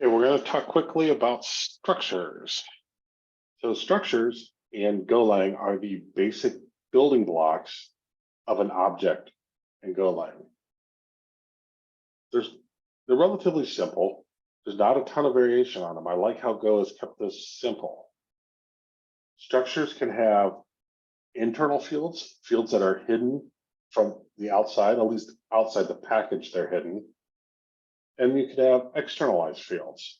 And we're going to talk quickly about structures. So structures and golang are the basic building blocks of an object in golang. They're relatively simple. There's not a ton of variation on them. I like how Go has kept this simple. Structures can have internal fields that are hidden from the outside, at least outside the package they're hidden. And you can have externalized fields.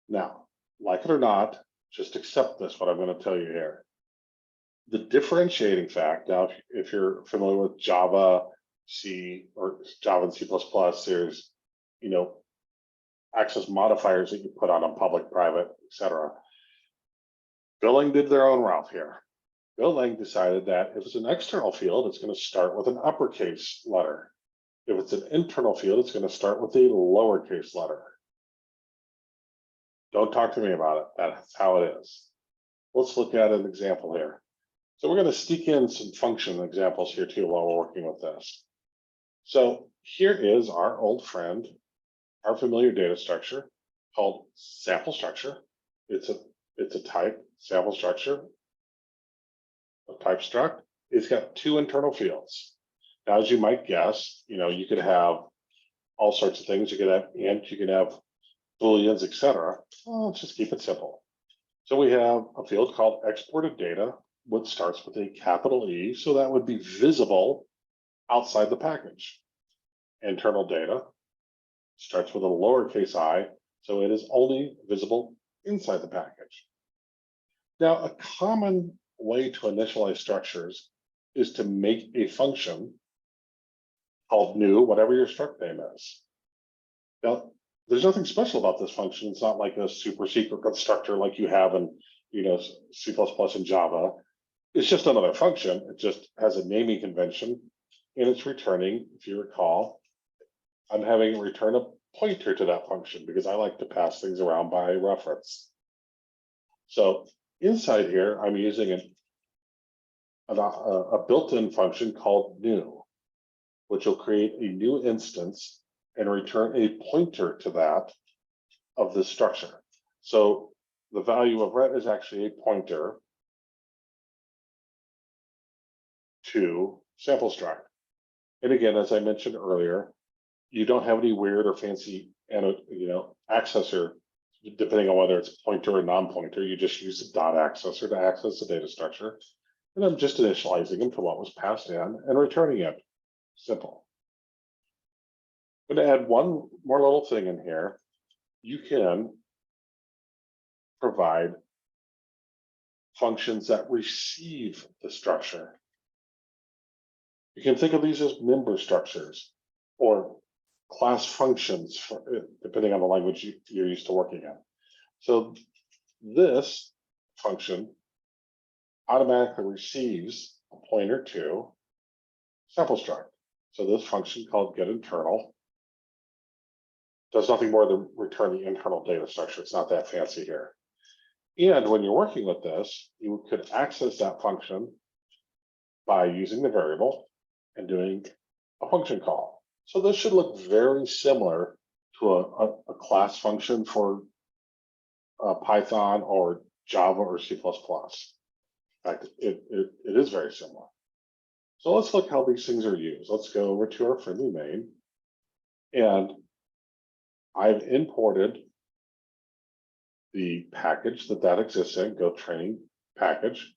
Now, like it or not, just accept this, what I'm going to tell you here. The differentiating fact, now, if you're familiar with Java, C, or Java and C++, there's, access modifiers that you put on them, public, private, etc. Golang did their own route here. Golang decided that if it's an external field, it's going to start with an uppercase letter. If it's an internal field, it's going to start with a lowercase letter. Don't talk to me about it. That's how it is. Let's look at an example here. So we're going to sneak in some function examples here too while we're working with this. So here is our old friend, our familiar data structure called sample structure. It's a type sample structure, a type struct. It's got two internal fields. Now, as you might guess, you could have all sorts of things. You could have int, you could have booleans, etc. Well, let's just keep it simple. So we have a field called exported data, which starts with a capital E, so that would be visible outside the package. Internal data starts with a lowercase I, so it is only visible inside the package. Now, a common way to initialize structures is to make a function called new, whatever your struct name is. Now, there's nothing special about this function. It's not like a super secret constructor like you have in C++ and Java. It's just another function. It just has a naming convention, and it's returning, if you recall, I'm having it return a pointer to that function because I like to pass things around by reference. So inside here, I'm using a built-in function called new, which will create a new instance and return a pointer to that of this structure. So the value of ret is actually a pointer to sample struct. And again, as I mentioned earlier, you don't have any weird or fancy accessor, depending on whether it's pointer or non-pointer. You just use the dot accessor to access the data structure. And I'm just initializing them to what was passed in and returning it. Simple. I'm going to add one more little thing in here. You can provide functions that receive the structure. You can think of these as member structures or class functions, depending on the language you're used to working in. So this function automatically receives a pointer to sample struct. So this function called getInternal does nothing more than return the internal data structure. It's not that fancy here. And when you're working with this, you could access that function by using the variable and doing a function call. So this should look very similar to a class function for Python or Java or C++. In fact, it is very similar. So let's look how these things are used. Let's go over to our friendly main. And I've imported the package that exists in, Go training package.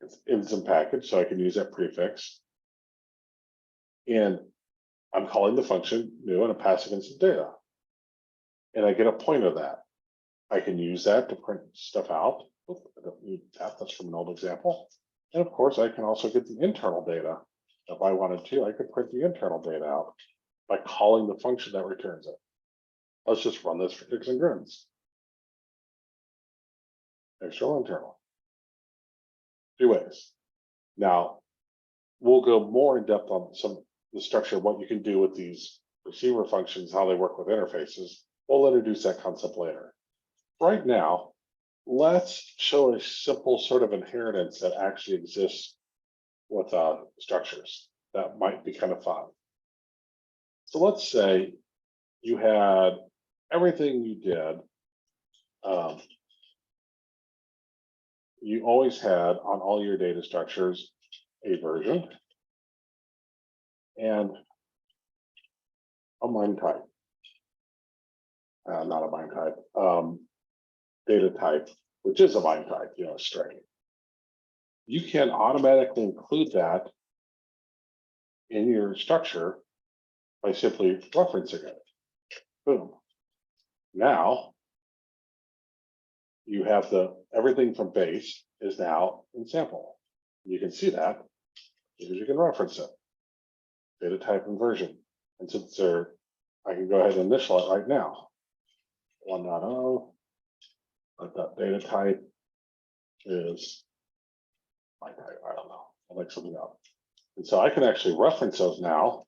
It's in some package, so I can use that prefix. And I'm calling the function new and I'm passing in some data. And I get a pointer of that. I can use that to print stuff out. Oops, I don't need that. That's from an old example. And of course, I can also get the internal data. If I wanted to, I could print the internal data out by calling the function that returns it. Let's just run this for kicks and grins. External, internal. 3 ways. Now, we'll go more in depth on the structure of what you can do with these receiver functions, how they work with interfaces. We'll introduce that concept later. Right now, let's show a simple sort of inheritance that actually exists with structures. That might be kind of fun. So let's say you had everything you did. You always had on all your data structures a version and a MIME type. Not a MIME type, data type, which is a MIME type, a string. You can automatically include that in your structure by simply referencing it. Boom. Now you have everything from base is now in sample. You can see that because you can reference it. Data type and version. And since I can go ahead and initial it right now. 1.0, but that data type is my type. I don't know. I'll make something up. And so I can actually reference those now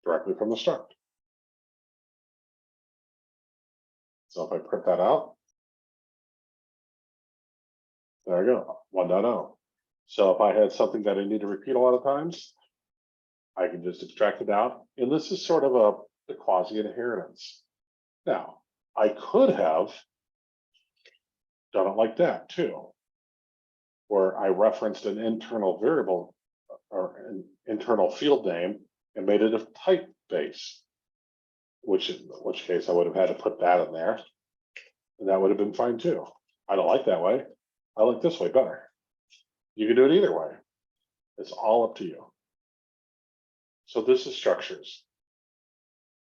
directly from the struct. So if I print that out, there I go, 1.0. So if I had something that I need to repeat a lot of times, I can just extract it out. And this is sort of the quasi inheritance. Now, I could have done it like that too, where I referenced an internal variable or an internal field name and made it of type base, in which case I would have had to put that in there, and that would have been fine too. I don't like that way. I like this way better. You can do it either way. It's all up to you. So this is structures.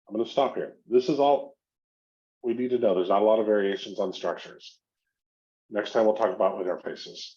I'm going to stop here. This is all we need to know. There's not a lot of variations on structures. Next time we'll talk about interfaces.